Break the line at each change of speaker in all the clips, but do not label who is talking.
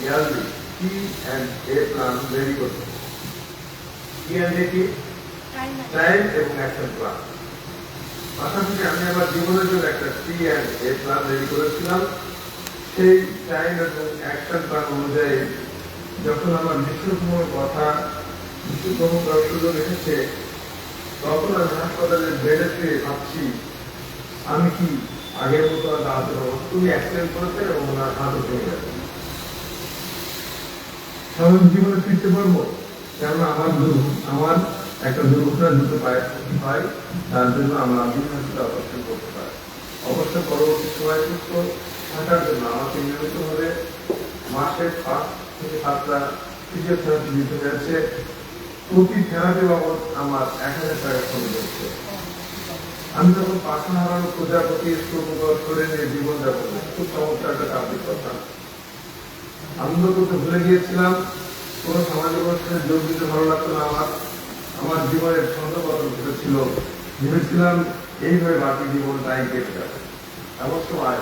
Yearly P&A plan ready করতে হবে। P&A কি? টাইম এবং অ্যাকশন প্ল্যান। পাশাপাশি আমি আমার জীবনের জন্য একটা P&A প্ল্যান রেডি করেছিলাম। সেই টাইম এবং অ্যাকশন প্ল্যান অনুযায়ী যখন আমার মৃত্যুর কথা মৃত্যুর করার সুযোগ এসেছে, তখন আমি হাসপাতালের বেডে পেয়ে ভাবছি আমি কি আগের মতো আর দাঁড়াতে পারবো। তুমি অ্যাক্সিডেন্ট করেছে এবং ওনার হাতও ভেঙে গেছে। স্বাভাবিক জীবনে ফিরতে পারবো, কেননা আমার একটা দুর্ঘটনা দ্রুত পায় হয়, তার জন্য আমরা দীর্ঘায়িত অপারেশন করতে পারি। অবশ্য পরবর্তী সময় সুস্থ থাকার জন্য আমাকে নিয়মিতভাবে মাসে 5 থেকে 7টা ফিজিওথেরাপি দিতে হয়েছে। প্রতি থেরাপি বাবদ আমার 1000 টাকা খরচ হচ্ছে। আমি তখন পাশা হারানো প্রজাপতি করে নিয়ে জীবনযাপন খুব চমৎকার একটা কাব্যিক কথা। আনন্দ করতে ভুলে গিয়েছিলাম। কোনো সামাজিক অনুষ্ঠানে যোগ দিতে ভালো লাগতো না আমার জীবনের ছন্দপতন ঘটেছিল। ভেবেছিলাম এইভাবে বাকি জীবনটাই কেটে যাবে। এমন সময়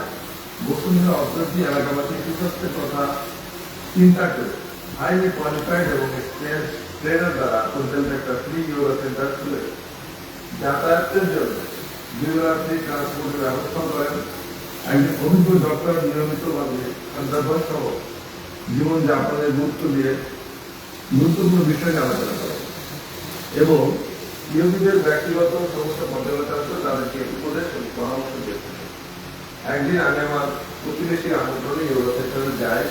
বসুন্ধরা অর্থনীতি এলাকাবাসী সুস্বাস্থ্যের কথা চিন্তা করে হাইলি কোয়ালিফাইড এবং ট্রেনার দ্বারা পরিচালিত একটা ফ্রি ইয়োগা সেন্টার খুলে যাতায়াতের জন্য 2 লাখ ট্রান্সপোর্টের ব্যবস্থা করেন। একজন অভিজ্ঞ ডক্টর নিয়মিতভাবে অধ্যাপন সহ জীবনযাপনের গুরুত্ব দিয়ে গুরুত্বপূর্ণ বিষয় আলোচনা করেন এবং ইয়োগীদের ব্যক্তিগত সমস্যা পর্যালোচনা করে তাদেরকে উপদেশ এবং পরামর্শ দিয়েছেন। একদিন আমি আমার প্রতিবেশীর আমন্ত্রণে ইয়োগা সেন্টারে যাই।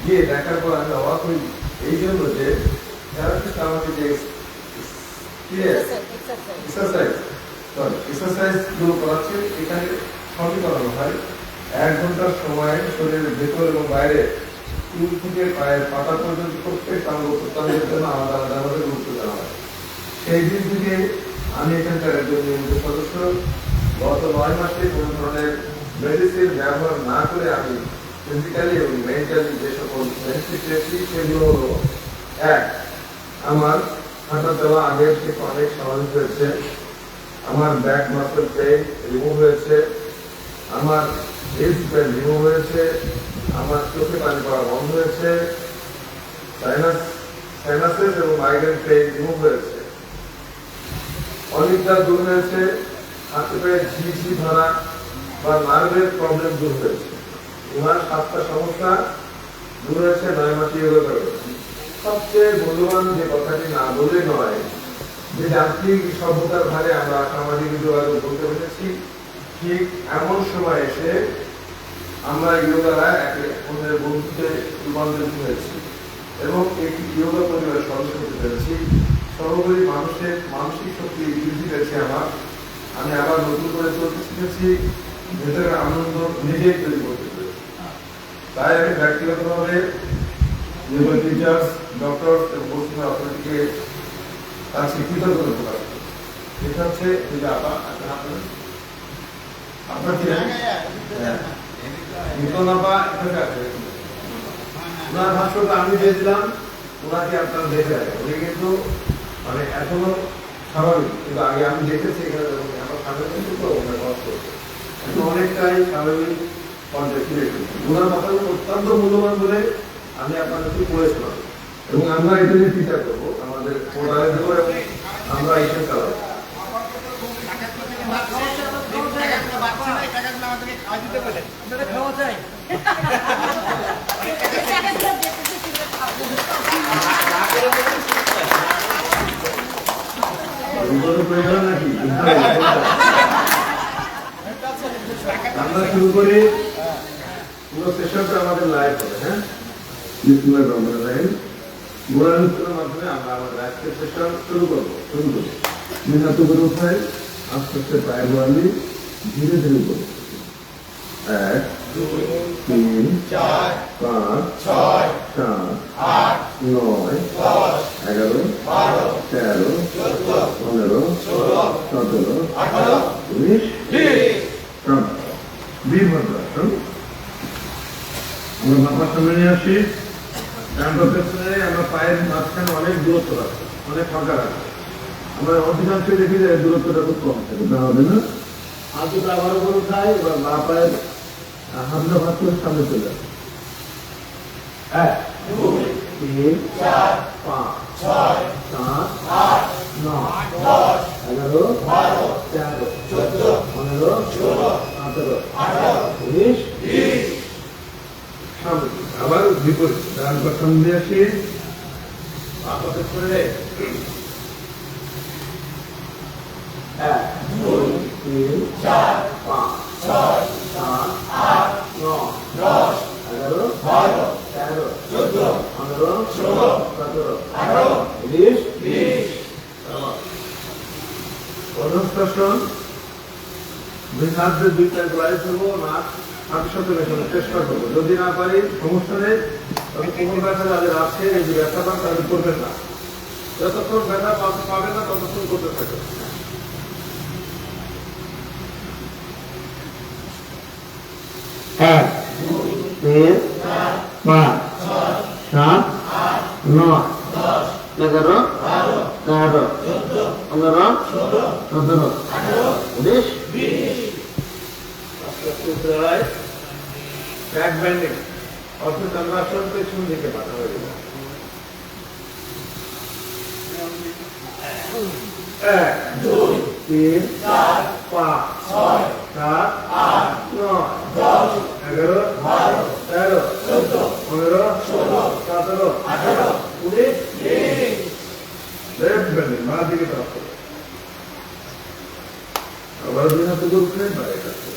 গিয়ে দেখার পর আমি অবাক হই এই জন্য যে থেরাপিস্ট আমাকে যে এক্সারসাইজ গুলো করাচ্ছে, এখানে সবই করানো হয়। 1 ঘন্টার সময় শরীরের ভেতর এবং বাইরে চুল থেকে পায়ের পাতা পর্যন্ত প্রত্যেক অঙ্গ প্রত্যঙ্গের জন্য আলাদা আলাদাভাবে গুরুত্ব দেওয়া হয়। সেই দিন থেকে আমি এখানকার একজন নিয়মিত সদস্য। গত 9 মাসে কোনো ধরনের মেডিসিন ব্যবহার না করে আমি ফিজিক্যালি এবং মেন্টালি যে সকল বেনিফিট পেয়েছি সেগুলো হলো: 1, আমার হাঁটা চলা আগের থেকে অনেক স্বাভাবিক হয়েছে। আমার ব্যাক মাসল পেইন রিমুভ হয়েছে। আমার হিপ পেইন রিমুভ হয়েছে। আমার চোখে পানি পড়া বন্ধ হয়েছে। সাইনাসেস এবং মাইগ্রেন পেইন রিমুভ হয়েছে। অনিদ্রা দূর হয়েছে। হাতে পায়ে ঝিঝি ধরা বা নার্ভের প্রবলেম দূর হয়েছে। ওনার 7টা সমস্যা দূর হয়েছে 9 মাসে ইয়োগা করে। সবচেয়ে মূল্যবান যে কথাটি না বলে নয়, যে যান্ত্রিক সভ্যতার ভারে আমরা সামাজিক যোগাযোগ করতে পেরেছি, ঠিক এমন সময় এসে আমরা ইয়োগারা একে অন্যের বন্ধুতে রূপান্তরিত হয়েছি এবং একটি ইয়োগা পরিবারের সদস্য হতে পেরেছি। সর্বোপরি মানুষের মানসিক শক্তি বৃদ্ধি পেয়েছে আমি আবার নতুন করে চলতে শিখেছি। ভেতরের আনন্দ নিজেই তৈরি করতে পেরেছি। তাই আমি ব্যক্তিগতভাবে যোগা টিচার্স, ডক্টর এবং বসুন্ধরা অথরিটিকে তার কৃতজ্ঞতা প্রকাশ করি। এটা হচ্ছে আপনার কি ওনার ভাষ্যটা আমি দিয়েছিলাম, ওনাকে আপনারা দেখে রাখেন। উনি কিন্তু মানে এখনো স্বাভাবিক, কিন্তু আগে আমি দেখেছি এখানে আমার স্বাভাবিক তো কষ্ট করছে, কিন্তু অনেকটাই স্বাভাবিক পর্যায়ে ফিরে এসেছি। ওনার কথাগুলো অত্যন্ত মূল্যবান বলে আমি আপনাদেরকে পড়েছিলাম এবং আমরা এটা নিয়ে চিন্তা করবো আমাদের পোর্টালে দেবো এবং আমরা এটা চালাবো। আমরা শুরু করি, পুরো সেশনটা আমাদের লাইভ হবে। হ্যাঁ, গোড়ানুষ্ঠানের মাধ্যমে আমরা আমাদের আজকের সেশন শুরু করবো। হাত উপরে উঠাই, আস্তে আস্তে পায়ে বাড়ি, ধীরে ধীরে করবো। 1, 2, 3, 4, 5, 6, 7, 8, 9, 10, 11, 12, 13, 14, 15, 16, 17, 18, 19, 20। বীরভদ্রাসন। আমরা বাবার সামনে নিয়ে আসি। আমরা পায়ের মাঝখানে অনেক দূরত্ব রাখবো, অনেক ফাঁকা রাখবো। আমরা অধিকাংশ দেখি যে দূরত্বটা খুব কম থাকে, না হবে না। হাতটা আবার উপরে উঠাই, এবার বা পায়ের হাতটা ভাত করে সামনে চলে যাবে। এক, দুই, তিন, চার, পাঁচ, ছয়, সাত, আট, নয়, দশ, 11, 12, 13, 14, 15, 16, 17, 18, 19, 20। সামনে আবার বিপরীত ডান পা সামনে আসি, বাঁ পাশে করে এক, দুই, তিন, চার, পাঁচ, ছয়, সাত, আট, নয়, দশ, 11, 12, 13, 14, 15, 16, 17, 18, 19, 20। পদ্মাসন দুই হাত দিয়ে দুই পায়ে গোড়ায় ফেলবো, নাক হাতের সাথে মেশানোর চেষ্টা করবো। যদি না পারি সমস্যা নেই, তবে কোমর ব্যথা যাদের আছে, এই যে ব্যথা পান তাদের করবেন না। যতক্ষণ ব্যথা পাবে না ততক্ষণ করতে থাকে। এক, তিন, পাঁচ, সাত, নয়, 11, 13, 15, 17, 19, 20। ব্যাক ব্যান্ডিং অর্থাৎ আমরা আসল পেছন দিকে পাঠা হয়ে গেল। এক, দুই, তিন, চার, পাঁচ, ছয়, সাত, আট, নয়, 10, 11, 12, 13, 14, 15, 16, 17, 18, 19, 20। লেফট ব্যান্ডিং বাঁ দিকে টাচ করো। আবার দুই হাতে করবেন বাইরে কাজ করবেন।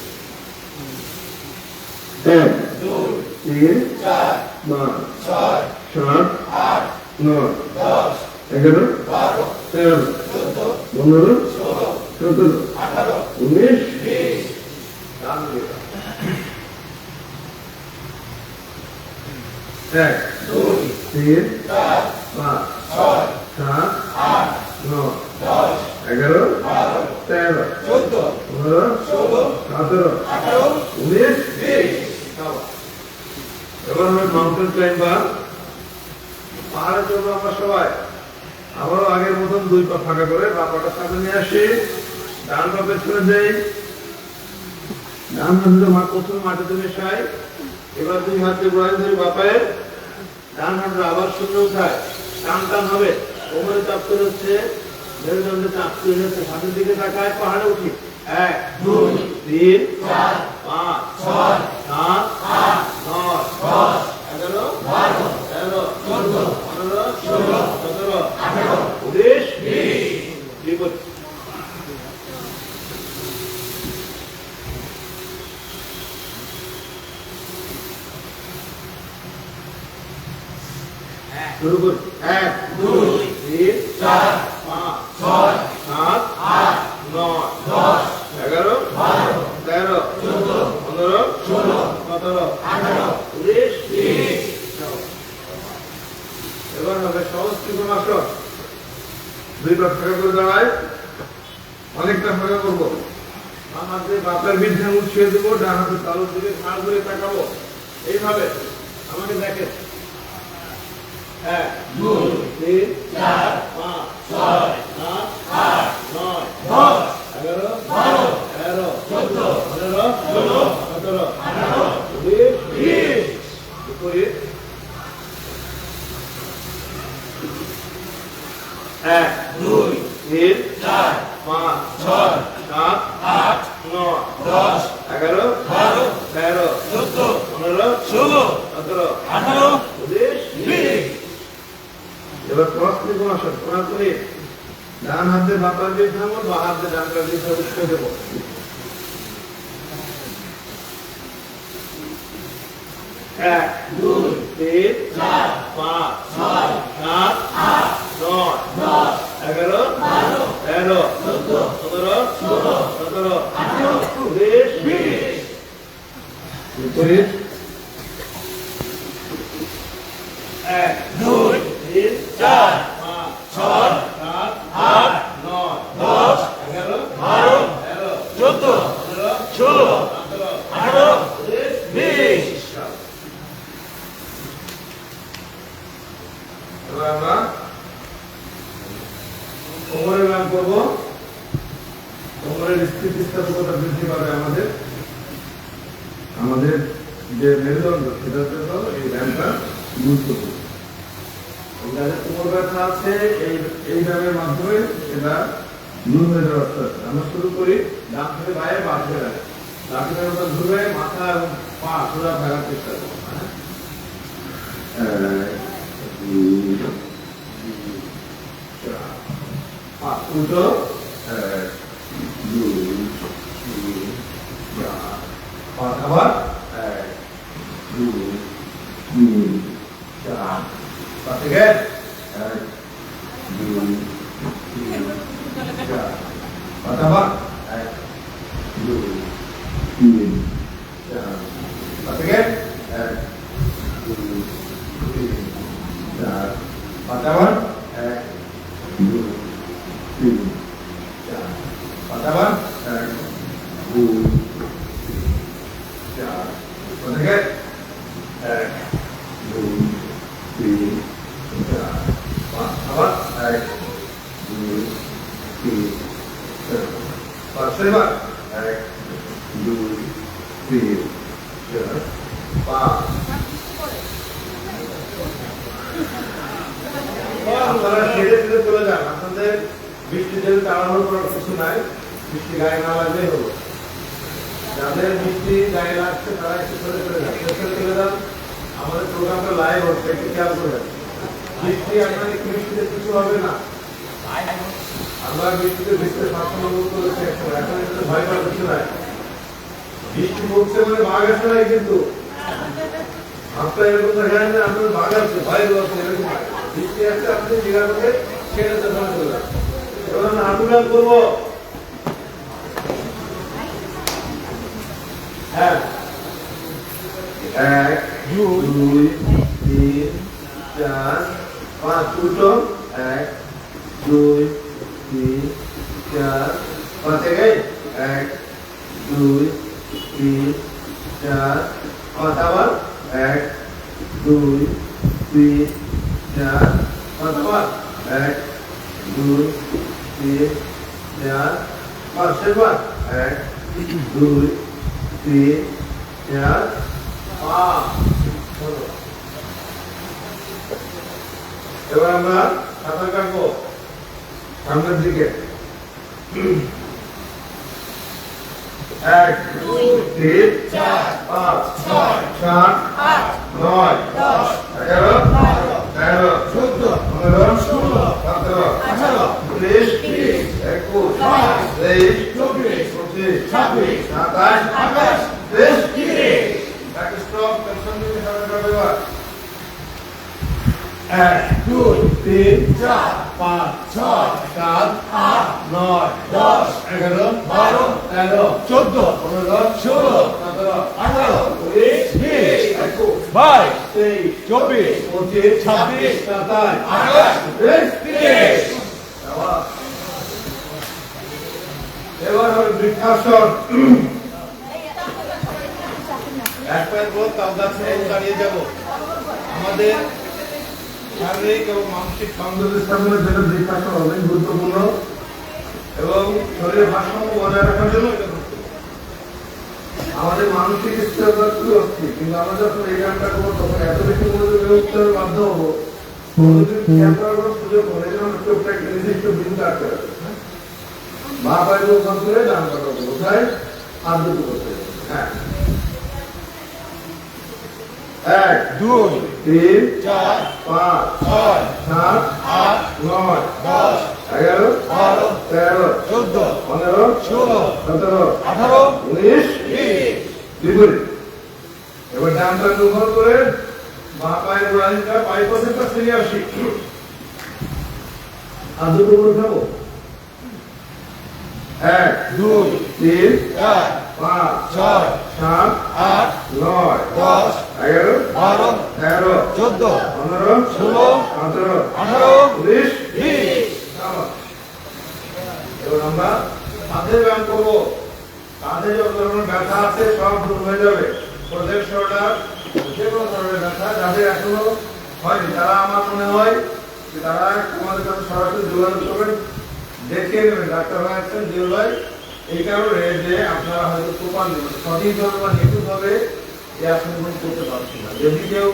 এক, দুই, তিন, চার, পাঁচ, ছয়, সাত, আট, নয়, 10, 11, 12, 13, 14, 15, 16, 17, 18, 19, 20। ডান দিকে এক, দুই, তিন, চার, পাঁচ, ছয়, সাত, আট, নয়, 10, 11, 12, 13, 14, 15, 16, 17, 18, 19, 20। এবার আমরা মাউন্টেন ক্লাইম্বার। পাহাড়ের জন্য আমরা সবাই আবারও আগের মতন দুই পা ফাঁকা করে বা পাটা সামনে নিয়ে আসি, ডান পা পেছনে যাই, ডান হাত মা প্রথম মাটিতে মেশাই। এবার দুই হাতে গোড়ায় ধরে বাপায়, ডান হাতটা আবার শূন্য উঠায়, টান টান হবে, কোমরে চাপ করে হচ্ছে, মেরুদণ্ডে চাপ করে হচ্ছে, হাতের দিকে তাকায়, পাহাড়ে উঠি। এক, দুই, তিন, চার, পাঁচ, ছয়, সাত, আট, নয়, 10, 11, 12, 13, 14, 15, 16, 17, 18, 19, 20। শুরু করি। এক, দুই, তিন, চার, পাঁচ, ছয়, সাত, আট, নয়, 10, 11, 12, 13, 14, 15, 16, 17, 18, 19, 20। এবার হবে সহজ ত্রিকোণাসন। দুই পা ফাঁকা করে দাঁড়ায়, অনেকটা ফাঁকা করবো। বাম হাতে বাপের বৃদ্ধি আঙুল ছুঁয়ে দেবো, ডান হাতে তালুর দিকে ঘাড় ধরে তাকাবো। এইভাবে আমাকে দেখেন। এক, দুই, তিন, চার, পাঁচ, ছয়, সাত, আট, নয়, 10, 11, 12, 13, 14, 15, 16, 17, 18, 19, 20। বিপরীত। এক, দুই, তিন, চার, পাঁচ, ছয়, সাত, আট, নয়, 10, 11, 12, 13, 14, 15, 16, 17, 18, 19, 20। এবার ক্রস ত্রিকোণাসন করার পরে ডান হাতে বাঁ পা দিয়ে থামো, বাঁ হাতে ডান পা দিয়ে উঠে দেবো। এক, দুই, তিন, চার, পাঁচ, ছয়, সাত, আট, নয়, 10, 11, 12, 13, 14, 15, 16, 17, 18, 19, 20। বিপরীত। এক, দুই, তিন, চার, পাঁচ, ছয়, সাত, আট, নয়, 10, 11, 12, 13, 14, 15, 16, 17, 18, 19, 20। এবার আমরা কোমরের ব্যায়াম করবো। কোমরের স্থিতিস্থাপকতা বৃদ্ধি পাবে আমাদের যে মেরুদণ্ড, সেটার জন্য এই ব্যায়ামটা গুরুত্বপূর্ণ। যাদের কোমর ব্যথা আছে এই ব্যায়ামের মাধ্যমে এটা দূর হয়ে যাওয়ার চেষ্টা করবে। আমরা শুরু করি ডান থেকে বায়ে, বাঁ থেকে ডানে। লাঠিটার মতো ঘুরে মাথা এবং পা সোজা থাকার চেষ্টা করবো। উল্টো 1 2 3 4 আবার 1 2 3 4 5 থেকে 1 2 3 4 আবার 1 2 3 4 5 থেকে 1 2 3 4 5 আবার 1 2 3 4 5 আবার 1 2 3 4 5 থেকে 1 2 3 4 5 আবার 1 2 3 4 5 সেবার 1 2 3 4 5 আপনারা ধীরে ধীরে চলে যান। আপনাদের বৃষ্টি যেতে তাড়াহুড়ো করার কিছু নাই, বৃষ্টি গায়ে না লাগলেই হলো। যাদের বৃষ্টি গায়ে লাগছে তারা একটু চলে চলে যান, চলে যান। আমাদের প্রোগ্রামটা লাইভ হচ্ছে, একটু খেয়াল করে যান। বৃষ্টি আপনার একটু বৃষ্টিতে কিছু হবে না। আমরা বৃষ্টিতে ভিজতে স্বাচ্ছন্দ্য বোধ করেছি একসময়, এখন এটাতে ভয় পাওয়ার কিছু নাই। বৃষ্টি পড়ছে মানে বাঘ আসে নাই, কিন্তু আপনার এরকম দেখা যায় না আপনার বাঘ আসছে, ভয় পাচ্ছে এরকম। বৃষ্টি আসছে আপনি নিরাপদে ছেড়ে চলে যান। এবার আমরা হাঁটুরান করবো। হ্যাঁ, 1 2 3 4 5 উল্টো 1 2 3 4 5 থেকে 1 2 3 4 5 আবার 1 2 3 4 5 আবার 1 2 3 4 5 সেবার 1 2 3 4 5। এবার আমরা সাঁতার কাটবো সামনের দিকে। 1 2 3 4 5 6 7 8 9 10 11 12 13 14 15 16 17 18 19 20 21 22 23 24 25 26 27 28 29 Back stop, concentrate সামনে কাটবে। 1 2 3 4 5 6 7 8 9 10 11 12 13 14 15 16 17 18 19 20 21 22 23 24 25 27 28 29 এবার হবে বৃক্ষাসন। এক পায়ের উপর তাও গাছে দাঁড়িয়ে যাব। আমাদের শারীরিক এবং মানসিক সৌন্দর্য স্থাপনের জন্য বৃক্ষাসন অনেক গুরুত্বপূর্ণ এবং শরীরের ভারসাম্য বজায় রাখার জন্য এটা গুরুত্বপূর্ণ। আমাদের মানসিক স্থিরতা খুবই অস্থির, কিন্তু আমরা যখন এই গানটা করবো তখন এত বেশি মনোযোগ উত্তর বাধ্য হবো, মনোযোগ খেয়াল করার কোনো সুযোগ হবে না। আমরা চোখটা একটা নির্দিষ্ট বিন্দু আটকে রাখবো। বা পায়ের উপর করে ডান পাটা কোথায় হাত দুটো করতে হবে। হ্যাঁ, 1 2 3 4 5 6 7 8 9 10 11 12 13 14 15 16 17 18 19 20 বিপরীত। এবার ডান পা দুর্বল করে বাঁ পায়ের গোড়ালিটা পাই পর্যন্ত ফিরে আসি। আর দুটো করে খাবো। 1 2 3 4 5 6 7 8 9 10 11 12 13 14 15 16 17 18 19 20। এবার আমরা কাঁধে ব্যায়াম করবো। কাঁধে যত ধরনের ব্যথা আছে সব দূর হয়ে যাবে। প্রজেক্ট শোল্ডার, যে কোনো ধরনের ব্যথা যাদের এখনো হয়নি তারা আমার মনে হয় যে তারা আমাদের কাছে সরাসরি যোগাযোগ করবেন, দেখিয়ে নেবেন। ডাক্তার ভাই আছেন জিও ভাই, এই কারণে যে আপনারা হয়তো প্রপারলি সঠিকভাবে বা নিখুঁতভাবে এই আসনগুলো করতে পারছেন না। যদি কেউ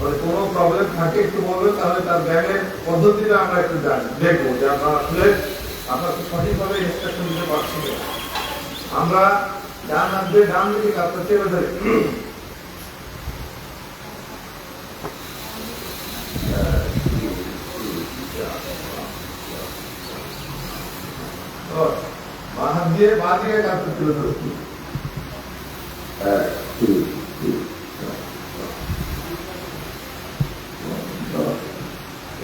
মানে কোনো প্রবলেম থাকে একটু বলবেন, তাহলে তার ব্যায়ামের পদ্ধতিটা আমরা একটু দেখবো যে আমরা আসলে আপনাকে সঠিকভাবে ইনস্ট্রাকশন দিতে পারছি না। আমরা ডান হাত দিয়ে ডান দিকে কাজটা চেপে ধরে বাঁ হাত দিয়ে বাঁ দিকে কাজটা তুলে ধরছি।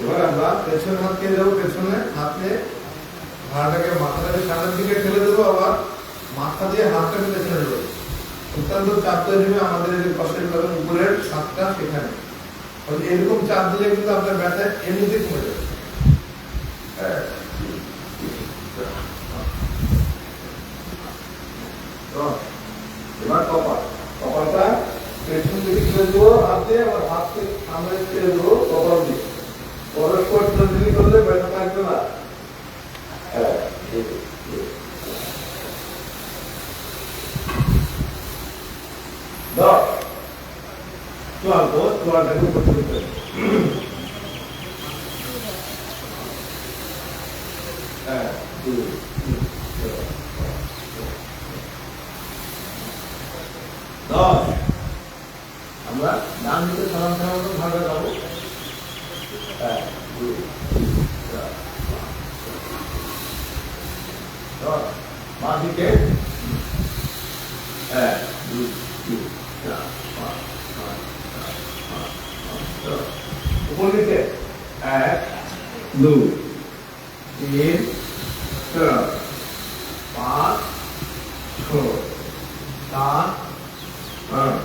এবার আমরা পেছনে হাত দিয়ে যাবো, পেছনে হাতে ঘাড়টাকে মাথাটাকে সামনের দিকে ঠেলে দেবো, আবার মাথা দিয়ে হাতটাকে পেছনে দেবো। অত্যন্ত চাপ তৈরি হবে আমাদের এই পাশের কারণ উপরের সাতটা সেখানে। এরকম চাপ দিলে কিন্তু আপনার ব্যথা এমনিতে কমে যাবে। এবার কপালটা পেছন দিকে ঠেলে দেবো হাত দিয়ে, আবার হাতকে সামনে ঠেলে দেবো কপাল দিয়ে। পরস্পর তৈরি করলে ব্যথা থাকবে না। চোয়ালটাকে উপর তুলতে আমরা ডান দিকে সালাম সালাম ভাগে যাবো। বাঁ দিকে 1 2 3 4 5 উপর দিকে 1 2 3 4 5 6 7 8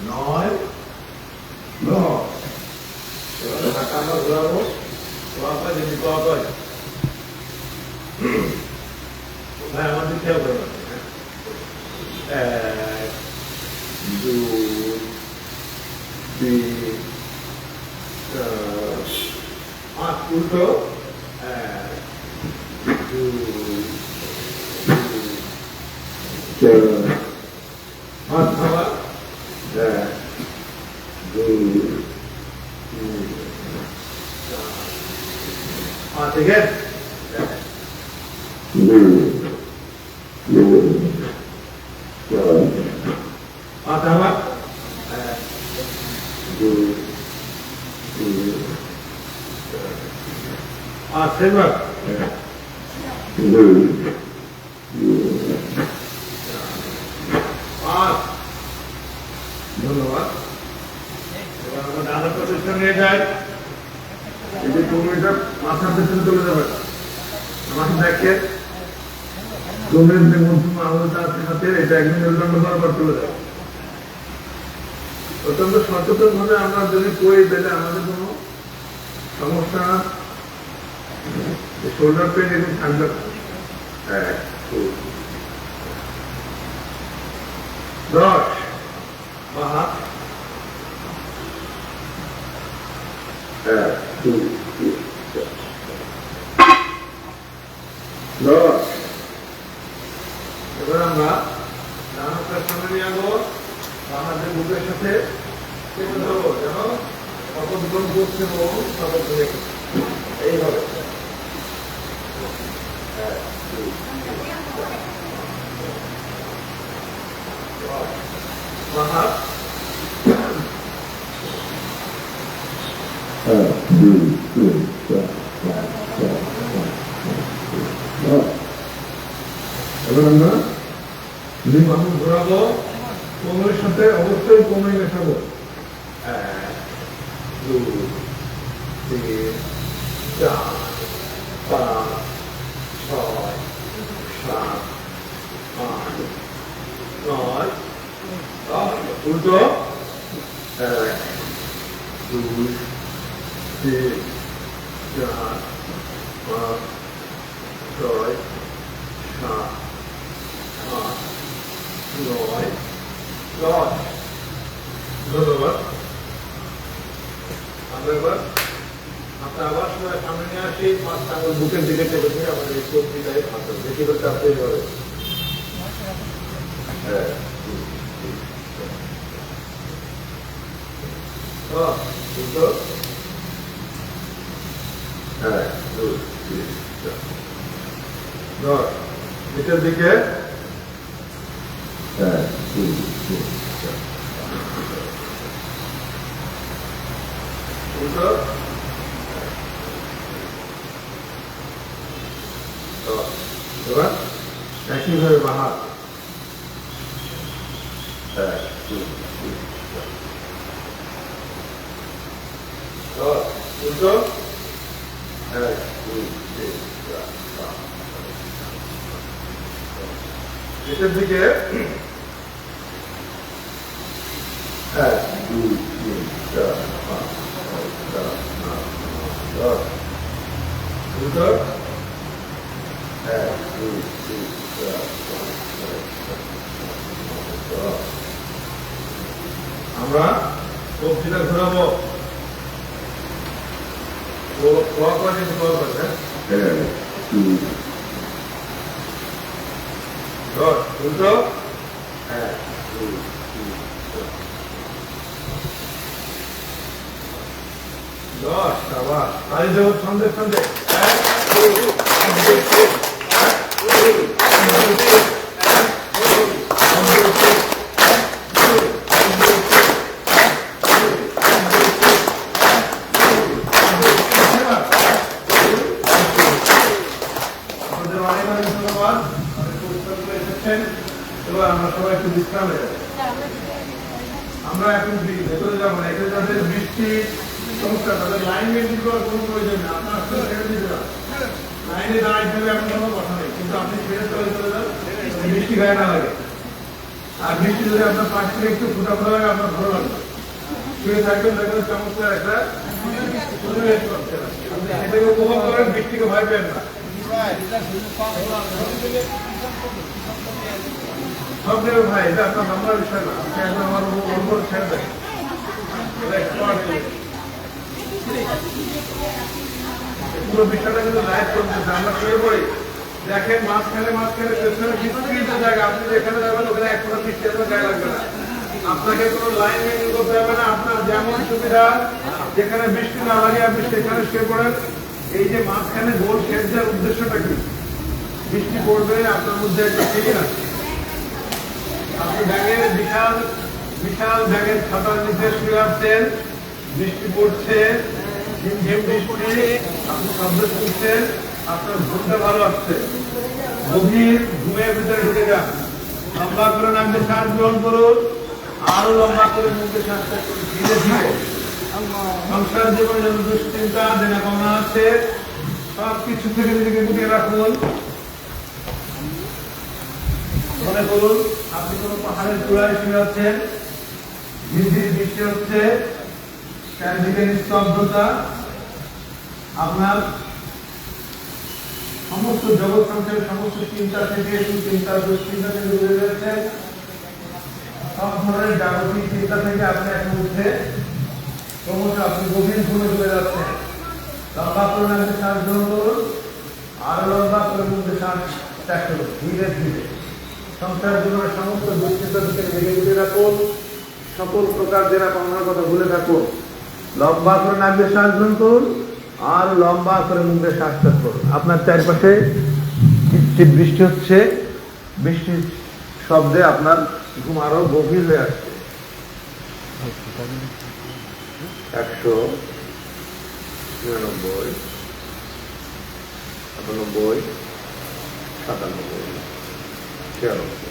9 10। এবারে হাঁটা আমরা ঘোরাবো, ঘোরাপায় যদি ঘোরাপায় ভাই আমাদের খেয়াল করবেন। 1 2 3 4 5 উল্টো 1 2 3 4 আবার 1 2 3 4 ঠিক আছে। Pertama, tembak. ধন্যবাদ। এবার আমরা ডান প্রচেষ্টা নিয়ে যাই। এই যে 2 মিটার মাথার পেছনে চলে যাবে। আমাকে দেখে 2 মিনিটের মধ্যে আঙুলটা হাতে এটা একদম মেরুদণ্ড বরাবর চলে যাবে। অত্যন্ত সচেতন ভাবে আমরা যদি করি তাহলে আমাদের কোনো সমস্যা শোল্ডার পেন এরকম থাকবে না। 10 বা হাত 1 2 3 4 10। এবার আমরা ডান হাতটার সামনে নিয়ে আসবো, বাম হাতের বুকের সাথে চেপে ধরবো যেন শপথ গ্রহণ করছে শপথ ধরে এইভাবে। হাত 1 2 3 4 5 6 7 8। এবার আমরা যদি মানুষ ঘোরাবো, কোমরের সাথে অবশ্যই কোমরে মেশাবো। 1 2 3 4 5 6 7 8 9 10। উল্টো 1 2 3 4 5 6 7 8 9 10। ধন্যবাদ। আমরা এবার আপনার আবার সময় সামনে নিয়ে আসি, মাছটা আমার বুকের দিকে চেপে দিয়ে আমাদের এই চোখটিটাই ফাঁসল বেশি করে চাপ তৈরি হবে। দুটো, এক, দুই, তিন, চার, দশ। নিচের দিকে এক, দুই, তিন, চার, দুটো, দশ। এবার একইভাবে বাহাত এক, দুই, তিন, চার, দশ। দুটো, এক, দুই, তিন, চার, পাঁচ, নিচের দিকে এক, দুই, তিন, চার, পাঁচ, ছয়, সাত, আট, নয়, দশ। দুটো, এক, দুই, তিন, চার, পাঁচ, ছয়, সাত, আট, নয়, দশ। আমরা কবজিটা ঘোরাবো দশ। দুটো, এক, দুই, তিন, চার, দশ। আবার তাই দেব সন্দেহ সন্দেহ এক, দুই, তিন, এক, দুই, আমরা সবাই একটু বিশ্রামে যাবো। আমরা এখন ভেতরে যাবো না, এখানে যাদের বৃষ্টি সমস্যা তাদের লাইন মেনটেন করার কোনো প্রয়োজন নেই। আপনার আসলে ছেড়ে দিতে যান, লাইনে দাঁড়াই থাকবে এমন কোনো কথা নেই, কিন্তু আপনি ছেড়ে চলে যান, বৃষ্টি গায়ে না লাগে। আর বৃষ্টি যদি আপনার পাশ থেকে একটু ফুটা ফুটা লাগে আপনার ভালো লাগবে। শুয়ে থাকবেন, দেখবেন চমৎকার একটা পরিবেশ করছে। আপনি সেটাকে উপভোগ করেন, বৃষ্টিকে ভয় পেন না। সব দেবে ভাই, এটা আপনার নাম্বার বিষয় না। আপনি এখন আমার উপর ছেড়ে দেন, পুরো বিষয়টা কিন্তু লাইভ করতেছে। আমরা শুয়ে পড়ি, দেখেন মাঝখানে পেছনে বিস্তৃত জায়গা, আপনি যেখানে যাবেন ওখানে এক ফোঁটা বৃষ্টি আপনার গায়ে লাগবে না। আপনাকে কোনো লাইন মেনটেন করতে হবে না। আপনার যেমন সুবিধা, যেখানে বৃষ্টি না লাগে আপনি সেখানে শুয়ে পড়েন। এই যে মাঝখানে গোল শেড দেওয়ার উদ্দেশ্যটা কি? বৃষ্টি পড়বে, আপনার মধ্যে একটা ফিলিং আছে। আপনি ব্যাগের বিশাল ব্যাগের ছাতার নিচে শুয়ে আছেন, বৃষ্টি পড়ছে, ঝিমঝিম বৃষ্টি, আপনি শব্দ শুনছেন, আপনার ঘুমটা ভালো আসছে। গভীর ঘুমের ভিতরে ঢুকে যান। লম্বা করে নামতে শ্বাস গ্রহণ করুন, আরো লম্বা করে মুখে শ্বাস করুন। ধীরে ধীরে সংসার জীবনে যত দুশ্চিন্তা দেনা পাওনা আছে সব কিছু থেকে নিজেকে গুটিয়ে রাখুন। মনে করুন আপনি কোনো পাহাড়ের চূড়ায় শুয়ে আছেন, ঝিরঝির বৃষ্টি হচ্ছে, চারিদিকে নিস্তব্ধতা, আপনার সমস্ত জগৎ সংসারের সমস্ত চিন্তা থেকে চিন্তা দুশ্চিন্তা থেকে দূরে রয়েছেন। সব ধরনের জাগতিক চিন্তা থেকে আপনি এখন উঠে ক্রমশ আপনি গভীর ঘুমে চলে যাচ্ছেন। লম্বা করে নামে শ্বাস গ্রহণ করুন, আরো লম্বা করে মুখে শ্বাস ত্যাগ করুন। ধীরে ধীরে সংসার জীবনের সমস্ত দুশ্চিন্তা থেকে জেগে উঠে রাখুন, সকল প্রকার দেনা পাওনার কথা ভুলে থাকুন। লম্বা করে নামে শ্বাস গ্রহণ করুন, আর লম্বা করে মুখে শ্বাস ত্যাগ করুন। আপনার চারপাশে চিটচিট বৃষ্টি হচ্ছে, বৃষ্টির শব্দে আপনার ঘুম আরো গভীর হয়ে আসছে। 199, 99, 97, 96।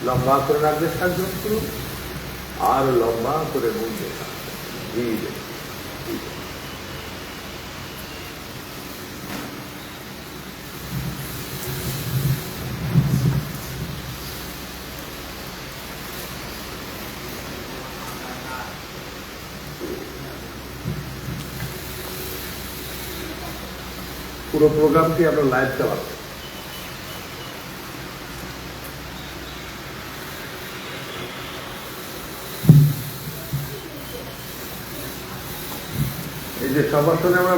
লম্বা করে রাখবে শ্বাস গ্রহণ করুন, আর লম্বা করে মুখে ধীরে। পুরো প্রোগ্রামটি আমরা লাইভ চালাবো। এই যে সবাসনে আমরা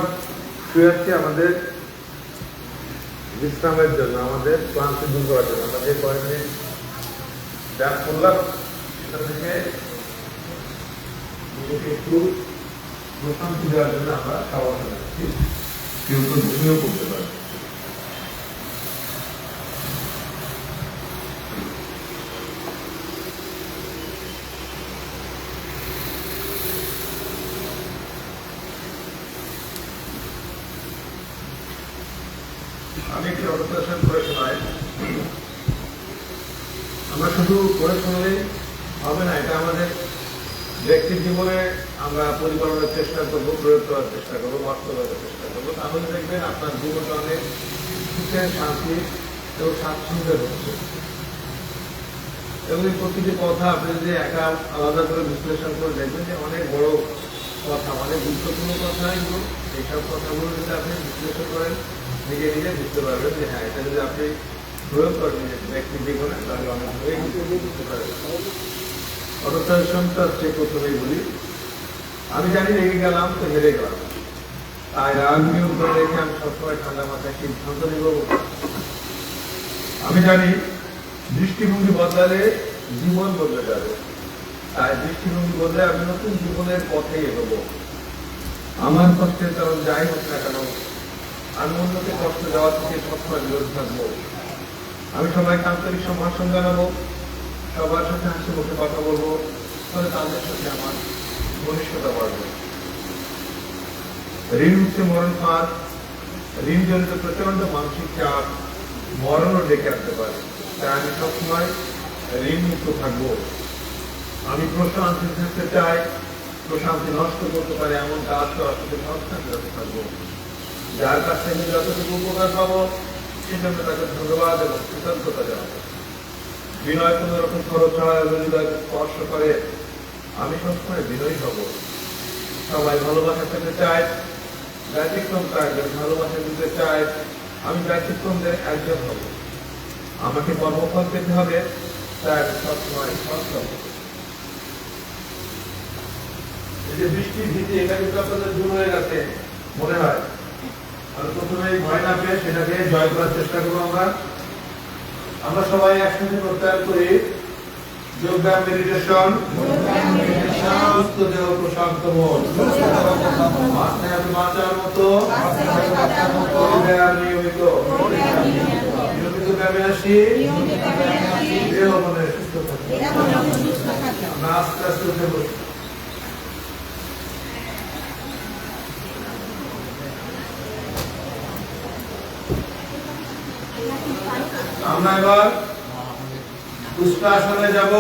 শুয়ে আছি আমাদের বিশ্রামের জন্য, আমাদের ক্লান্তি দূর করার জন্য। আমরা যে কয়েক মিনিট ব্যায়াম করলাম সেটা থেকে নিজেকে একটু প্রশান্তি দেওয়ার জন্য আমরা খাওয়াতে যাচ্ছি। কেউ তো ঘুমিয়েও করতে পারে। আমি একটি অনুশাসন করে শোনাই। আমরা শুধু করে শুনলেই হবে না, এটা আমাদের ব্যক্তির জীবনে আমরা পরিচালনার চেষ্টা করবো, প্রয়োগ করার চেষ্টা করবো, বাস্তবায়নের চেষ্টা করবো। তাহলে দেখবেন আপনার জীবনটা অনেক সুখের, শান্তি এবং স্বাচ্ছন্দ্যের হচ্ছে। এবং এই প্রতিটি কথা আপনি যদি একা আলাদা করে বিশ্লেষণ করে দেখবেন যে অনেক বড় কথা, অনেক গুরুত্বপূর্ণ কথা এগুলো। এইসব কথাগুলো যদি আপনি বিশ্লেষণ করেন, নিজে নিজে বুঝতে পারবেন যে হ্যাঁ, এটা যদি আপনি প্রয়োগ করেন নিজের ব্যক্তির জীবনে, তাহলে অনেকভাবে বুঝতে পারবেন। অনুশাসনটা হচ্ছে প্রথমেই বলি, আমি জানি রেগে গেলাম তো হেরে গেলাম, তাই রাগ নিয়ন্ত্রণ রেখে আমি সবসময় ঠান্ডা মাথায় সিদ্ধান্ত নিব। আমি জানি দৃষ্টিভঙ্গি বদলালে জীবন বদলে যাবে, তাই দৃষ্টিভঙ্গি বদলে আমি নতুন জীবনের পথে এগোবো। আমার কষ্টের কারণ যাই হোক না কেন, আমি অন্যকে কষ্ট দেওয়া থেকে সবসময় বিরত থাকবো। আমি সবাইকে আন্তরিক সম্ভাষণ জানাবো, সবার সাথে হাসি মুখে কথা বলবো, ফলে তাদের সাথে আমার ঘনিষ্ঠতা বাড়বে। ঋণ হচ্ছে মরণ ফাঁদ। ঋণ জনিত প্রচন্ড মানসিক চাপ মরণও ডেকে আনতে পারে, তাই আমি সবসময় ঋণ মুক্ত থাকবো। আমি প্রশান্তি থাকতে চাই, প্রশান্তি নষ্ট করতে পারে এমন কাজ করার সাথে সবসময় বিরত থাকবো। যার কাছ থেকে যতটুকু উপকার পাবো সেজন্য তাকে ধন্যবাদ এবং কৃতজ্ঞতা জানাবো। বিনয় কোন রকম খরচ ছাড়া হৃদয়কে স্পর্শ করে, আমি সবসময় বিনয়ী হব। সবাই ভালোবাসা পেতে চায়, ব্যতিক্রম একজন ভালোবাসা দিতে চায়, আমি ব্যতিক্রমদের একজন হব। আমাকে কর্মফল পেতে হবে, তাই আমি সবসময় সৎ হব। এই যে বৃষ্টির ভীতি, এটা কিন্তু আপনাদের দূর হয়ে গেছে মনে হয়। আর প্রথমে ভয় না পেয়ে সেটাকে জয় করার চেষ্টা করবো। আমরা সবাই একসাথে প্রত্যাহার করি যোগব্যায়াম, মেডিটেশন, সুস্থ দেহ, প্রশান্ত মন, মাথায় বাঁচার মতো নিয়মিত ব্যায়ামে আসি, দেহ মনে সুস্থ থাকে। আমরা আস্তে আস্তে উঠে বসি। আমরা এবার উষ্ট্রাসনে যাব।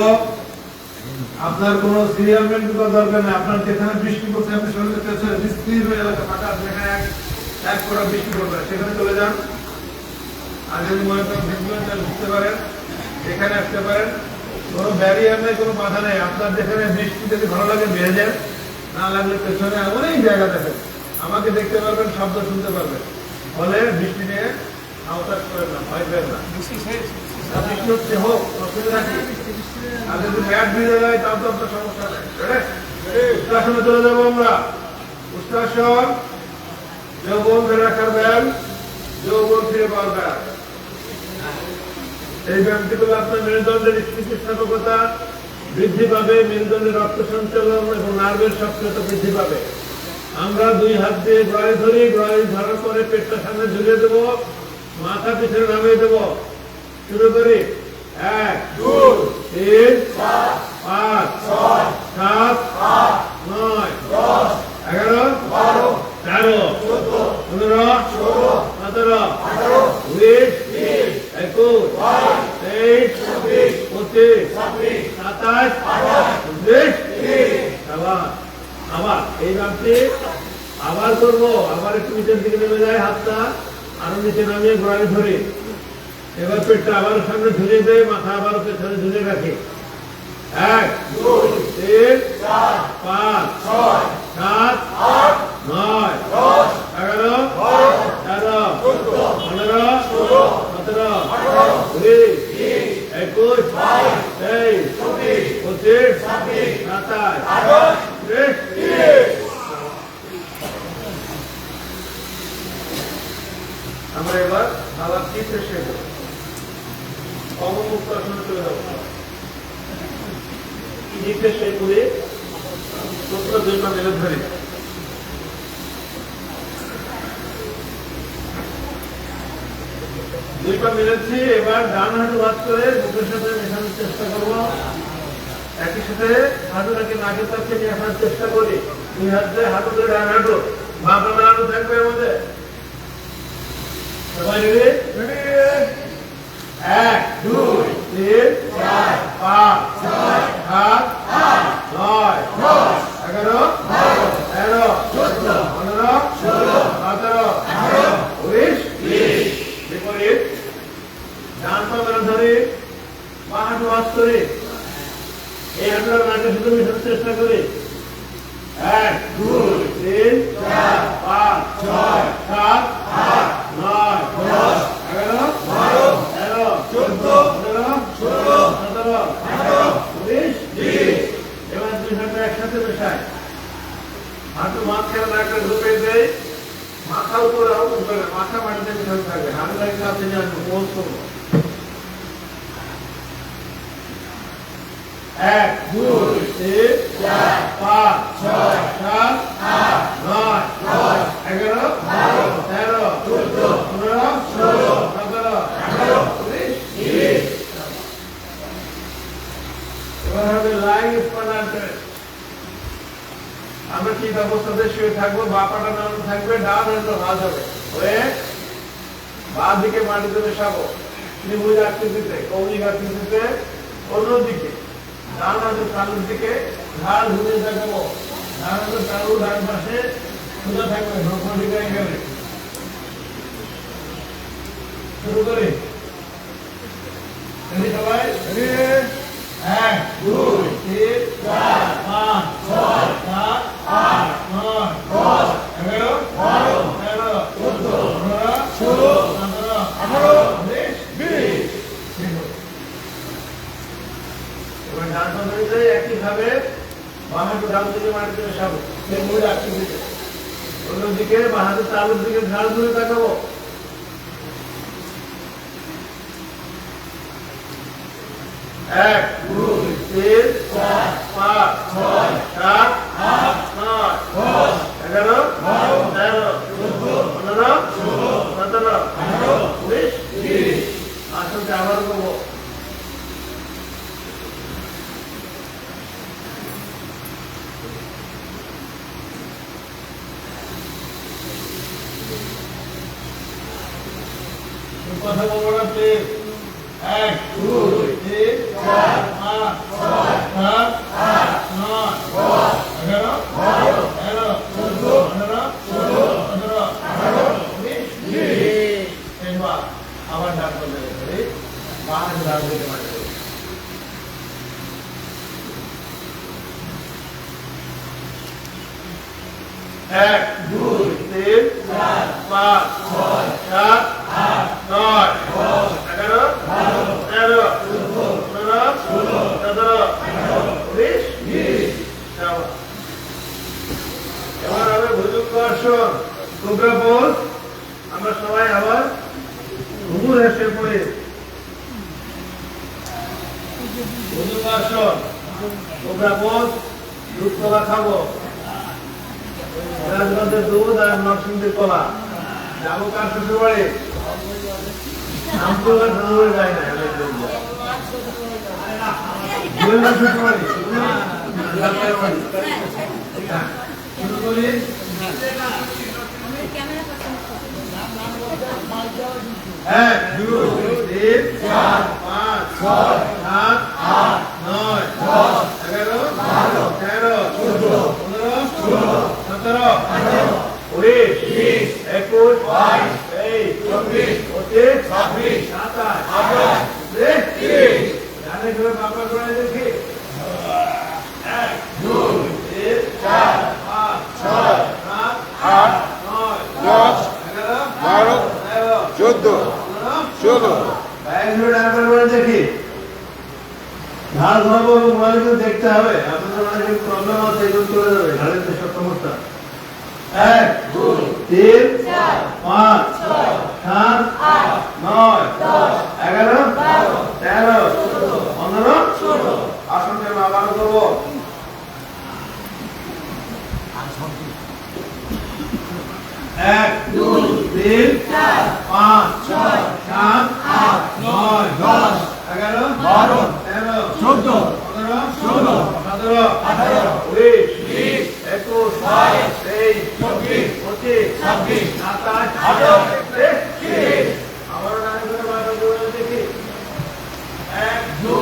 আপনার কোন সিরিয়াল মেনটেন করার দরকার নেই। আপনার যেখানে বৃষ্টি পড়ছে, আপনি শরীরের পেছনে স্থির হয়ে এলাকা ফাঁকা, যেখানে এক ফোঁটা বৃষ্টি পড়বে সেখানে চলে যান। আর যদি মনে করেন বুঝতে পারেন, এখানে আসতে পারেন। কোনো ব্যারিয়ার নেই, কোনো বাধা নেই। আপনার যেখানে বৃষ্টি যদি ভালো লাগে বেড়ে যায়, না লাগলে পেছনে অনেক জায়গা দেখেন, আমাকে দেখতে পারবেন, শব্দ শুনতে পারবেন। ফলে বৃষ্টি নিয়ে আওতাস করেন না, ভয় পেন না। বৃষ্টি হচ্ছে হোক, অসুবিধা নেই। আর যদি ব্যাট ভিজে যায় তাও তো আপনার সমস্যা নেই। উষ্ট্রাসনে চলে যাবো আমরা। উষ্ট্রাসন যৌবন ধরে রাখার ব্যায়াম, যৌবন ফিরে পাওয়ার ব্যায়াম। এই ব্যায়ামটি করলে আপনার মেরুদণ্ডের স্থিতিস্থাপকতা বৃদ্ধি পাবে, মেরুদণ্ডের রক্ত সঞ্চালন এবং নার্ভের সক্রিয়তা বৃদ্ধি পাবে। আমরা দুই হাত দিয়ে গড়াই ধরি, গড়াই ধরার পরে পেটটা সামনে ঝুলিয়ে দেবো, মাথা পিছনে নামিয়ে দেবো। শুরু করি। 1 2 3 4 5 6 7 8 9 10 11 12 13 14 15 16 17 18 19 20 21 22 23 24 26 27 28 29 আবার এই ব্যায়ামটি আবার করবো। আবার একটু নিচের দিকে নেমে যায়, হাতটা আরো নিচে নামিয়ে গোড়ালি ধরে এবার পেটটা আবার সামনে ঝুলিয়ে দেয়, মাথা আবার পেছনে ঝুলিয়ে রাখে। 1 2 3 4 5 6 7 8 9 10 11 12 13 14 15 16 17 18 20 21 22 23 24 26 27 28 29। আমরা এবার আবার চিত্রে শেষ অবমুক্ত আসনে চলে যাবো। চিত্রে শেষ করে দুই পা মেলে ধরি। দুই পা মেলেছি, এবার ডান হাঁটু ভাঁজ করে বুকের সাথে মেশানোর চেষ্টা করবো। একই সাথে হাঁটুটাকে নাকের কাছে নিয়ে আসার চেষ্টা করি। দুই হাত দিয়ে হাঁটু ধরে ডান হাঁটু, বাঁ পা মেলানো থাকবে আমাদের। সবাই রেডি? এক, দুই, তিন, চার, পাঁচ, ছয়, সাত, আট, নয়, দশ, 11, 13, 14, 15, 16, 17, 18, 19, 20। বিপরীত ডান পা মেলা ধরি, বাঁ হাঁটু ভাঁজ করি, এই হাঁটুটা নাকের সাথে মেশানোর চেষ্টা করি। এক, দুই, তিন, চার, পাঁচ, ছয়, সাত, আট, নয়, দশ, 11, 12, 13, 14, 15, 16, 17, 18, 19, 20। এবার দুই হাঁটু একসাথে মেশাই, হাঁটু মাঝখানে একটা ঢুকে দেয়, মাথা উপরে মাথা মাটিতে মিশানো থাকবে, হাঁটুটাকে কাছে নিয়ে আসবো, পোজ করবো। এক, দুই, তিন, চার, পাঁচ, ছয়, সাত, আট, নয়, দশ, 11, 12, 13, 14, 15, 16, 17, 18, 19, 20। এবার হবে লাইন স্পানার। আমরা ঠিক অবস্থাতে শুয়ে থাকবো, বাঁ পাটা নামানো থাকবে, ডান হাতটা ভাঁজ হবে, হয়ে বাঁ দিকে মাটিতে মেশাবো ত্রিভুজ আকৃতিতে, কৌণিক আকৃতিতে। অন্যদিকে ডান হাতের তালুর দিকে ঘাড় ঘুরিয়ে দেখাবো, ডান হাতের তালু ডান পাশে সোজা থাকবে, ভ্রমণিকা অ্যাঙ্গেলে। শুরু করি, সবাই এক, দুই, তিন, চার, পাঁচ, ছয়, সাত, আট, নয়, দশ, 11, 12, 13, 14, 15, 16, 17, 18, 19, 20। এবার ডান পা ধরে একইভাবে বাঁ হাঁটু ডান দিকে মাটিতে মেশাবো, ত্রিভুজ আকৃতিতে। অন্যদিকে বাঁ হাতের তালুর দিকে ঘাড় ধরে তাকাবো। এক, দুই, তিন, চার, পাঁচ, ছয়, সাত, আট, নয়, দশ, 11, 12, 13, 14, 15, 16, 17, 18, 19, 20। আসলে আবার করবো। কথা বলবো না প্লিজ। এক, দুই, তিন, চার, পাঁচ, ছয়, সাত, আট, নয়, দশ, 11, 12, 13, 14, 15, 16, 17, 18, 19, 20। এবার আবার ডান পা ধরে ধরি, বাঁ হাত ডান দিকে মাটি করি। এক, দুই, তিন, চার, পাঁচ, ছয়, সাত, আট, নয়, দশ, 11, 12, 13, 14, 15, 16, 17, 18, 19, 20। এবার হবে ভুজঙ্গাসন, কোবরা পোজ। আমরা সবাই আবার ঘুঘু হেসে পড়ি। Bhujangasana, cobra pose. দুধ কলা খাবো, রাজগঞ্জের দুধ আর নরসিংদীর কলা। যাবো কার শ্বশুর বাড়ি? নামপুর যায় না, শ্বশুর বাড়ি। শুরু করি। এক, দুই, তিন, চার, পাঁচ, ছয়, সাত, আট, নয়, দশ, 11, 12, 13, 14, 15, 16, 17, 18, 19, 20, 21, 22, 23, 24, 25, 26, 27, 28, 29, 30। জানে করে বাবা করে দেখি। এক, দুই, তিন, চার, পাঁচ, ছয়, সাত, আট, নয়, দশ, 11, 12, 13, 14, 15, 16। দেখি ঘাস ধরবো এবং মোবাইল দেখতে হবে। আপনাদের অনেক প্রবলেম আছে, এগুলো চলে যাবে। ঘাড়ের যে সমস্যা। এক, দুই, তিন, চার, পাঁচ, ছয়, সাত, আট, নয়, দশ, 11, 12, 13, 14, 15, 16। আসন কেন আবার করবো। এক, দুই, তিন, চার, পাঁচ, ছয়, সাত, আট, নয়, 10, 11, 12, 13, 14, 15, 16, 17, 18, 19, 20, 21, 22, 23, 24, 25, 26, 27, 28, 29, 30। আবার নাম করে বারবার বলে দেখি। 1, 2,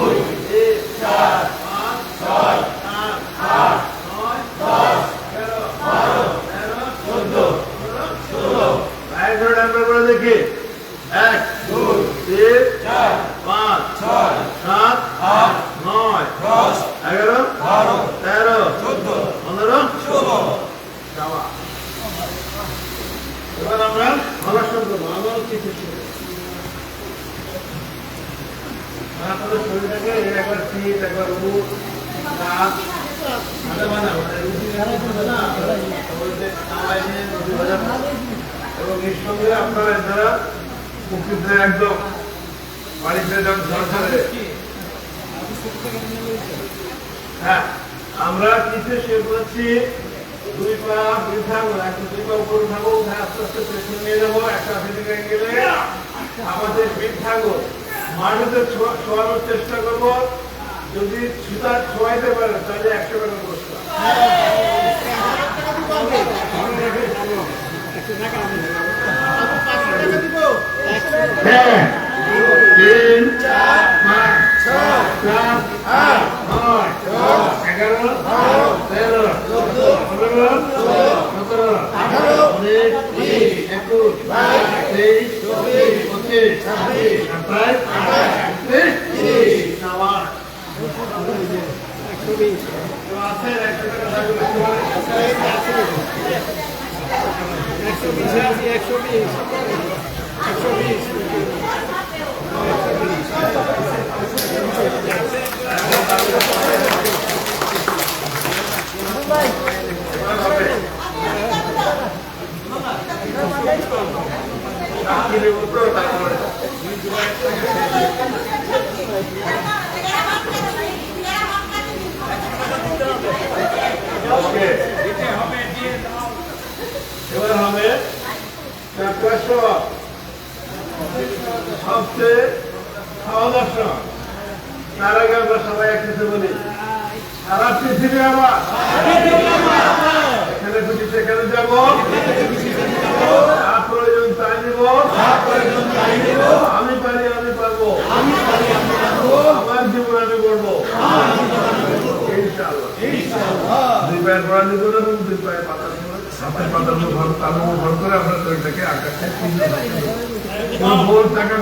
3, 4, 5, 6, 7, 8, 9, 10, 11, 12, 13, 14, 15, 16। লাইন ধরে নাম্বার করে দেখি। 1, 2, 3, 4, 5, 6, 7, 8, 9, 10, 11, 12, 13, 14, 15, 16। যাওয়া। এবার আমরা হলাসন করবো। আবার কিছু আপনাদের শরীরটাকে একবার শীত, একবার মুখ, নাক, এবং এর সঙ্গে আপনারা যারা মুক্তিতে একদম বাড়িতে ঝরঝরে। হ্যাঁ, আমরা কিছু শেষ করছি। 2 পা বৃদ্ধাঙ্গ, একটা 2 পা উপর উঠাবো, আস্তে আস্তে পেছনে নিয়ে যাবো। একটা ফিটিং অ্যাঙ্গেলে আমাদের বৃদ্ধাঙ্গ মাটিতে ছোঁয়ানোর চেষ্টা করবো। যদি ছুতা ছোঁয়াইতে পারেন তাহলে 100 টাকা পুরস্কার। হ্যাঁ, 3, 4, 5, 6, 7, 8, 9, 10, 11, 12, 13, 14, 15, 16, 17, 18, 19, 20, 21, 22, 23, 24, 25, 26, 27, 28, 29। এবার হবে সবচেয়ে সহজ আসন। তার আগে আমরা সবাই একসাথে বলি, সারা পৃথিবী আমার, এখানে খুশি সেখানে যাবো, যা প্রয়োজন তাই নিব, আমি পারি আমি পারবো, আমার জীবন আমি করবো ইনশাআল্লাহ। 2 পায়ের গোড়া নিব এবং 2 পায়ের পাতা ভর করে আমরা শরীরটাকে আকাশে ভোর টাকা